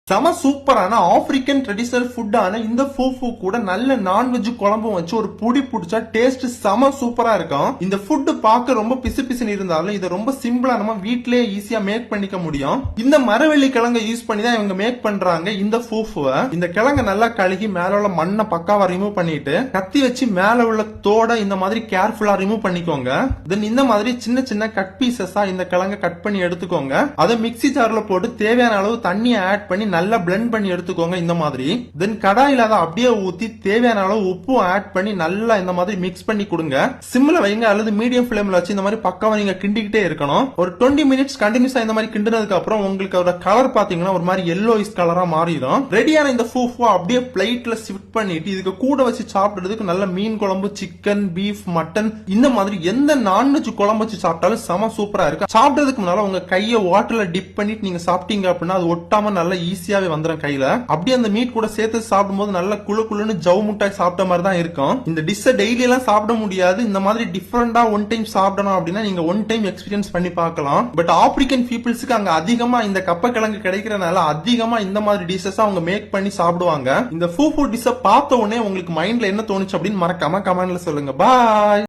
செம சூப்பரான African traditional ஃபுட்டான இந்த ஃபூஃபு கூட நல்ல நான்வெஜ் குழம்பும் வச்சு ஒரு புடி புடிச்சா டேஸ்ட் செம சூப்பரா இருக்கும். இந்த ஃபுட் பார்க்க ரொம்ப பிசு பிசுன்னு இருந்தாலும் இதை ரொம்ப சிம்பிளா நம்ம வீட்லயே ஈஸியா மேக் பண்ணிக்க முடியும். இந்த மரவள்ளி கிழங்க யூஸ் பண்ணி தான் இவங்க மேக் பண்றாங்க இந்த ஃபூஃபுவை. இந்த கிழங்க நல்லா கழுகி மேல உள்ள மண்ணை பக்காவா ரிமூவ் பண்ணிட்டு கத்தி வச்சு மேல உள்ள தோட இந்த மாதிரி கேர்ஃபுல்லா ரிமூவ் பண்ணிக்கோங்க. தென் இந்த மாதிரி சின்ன சின்ன கட் பீசஸா இந்த கிழங்க கட் பண்ணி எடுத்துக்கோங்க. அதை மிக்ஸி ஜார்ல போட்டு தேவையான அளவு தண்ணியை ஆட் பண்ணி நல்லா பிளெண்ட் பண்ணி எடுத்துக்கோங்க இந்த மாதிரி. தென் கடாயில அதை அப்படியே ஊத்தி தேவையான அளவு உப்பும் ஆட் பண்ணி நல்லா இந்த மாதிரி மிக்ஸ் பண்ணி கொடுங்க. சிம்ல வைங்க அல்லது மீடியம் ஃபிளேம்ல வச்சு இந்த மாதிரி பக்காவா நீங்க கிண்டிக்கிட்டே இருக்கணும். ஒரு 20 மினிட்ஸ் கண்டினியூஸா இந்த மாதிரி கிண்டினதுக்கு அப்புறம் உங்களுக்கு அதோட கலர் பாத்தீங்கன்னா ஒரு மாதிரி yellowish கலரா மாறிடும். ரெடியான இந்த ஃபூஃபு அப்படியே பிளேட்ல ஷிஃப்ட் பண்ணிட்டு இதுக்கு கூட வச்சு சாப்பிடுறதுக்கு நல்ல மீன் குழம்பு, சிக்கன், பீஃப், மட்டன் இந்த மாதிரி எந்த நான்வெஜ் குழம்பு வச்சு சாப்பிட்டாலும் செம சூப்பரா இருக்கு. சாப்பிட்டதுக்கு முன்னால உங்க கையை வாட்டர்ல டிப் பண்ணிட்டு நீங்க சாப்பிட்டீங்க அப்படின்னா அது ஒட்டாம நல்லா ஈஸியாவே வந்துடும் கையில. அப்படியே அந்த மீட் கூட சேர்த்து சாப்பிடும்போது நல்ல குழு குழுன்னு ஜவு முட்டாய் சாப்பிட்ட மாதிரி தான் இருக்கும். இந்த டிஷ்ஷை டெய்லி எல்லாம் சாப்பிட முடியாது. இந்த மாதிரி டிஃபரெண்டா ஒன் டைம் சாப்பிடணும் அப்படின்னா நீங்க ஒன் டைம் எக்ஸ்பீரியன்ஸ் பண்ணி பார்க்கலாம். பட் ஆப்பிரிக்கன் பீப்புள்ஸ்க்கு அங்க அதிகமா இந்த கப்ப கிழங்கு கிடைக்கிறனால அதிகமா இந்த மாதிரி டிஷஸ் அவங்க மேக் பண்ணி சாப்பிடுவாங்க. இந்த ஃபூஃபு டிஷ்ஷை பார்த்த உடனே உங்களுக்கு மைண்ட்ல என்ன தோணுச்சு அப்படின்னு மறக்காம கமெண்ட்ல சொல்லுங்க. பாய்.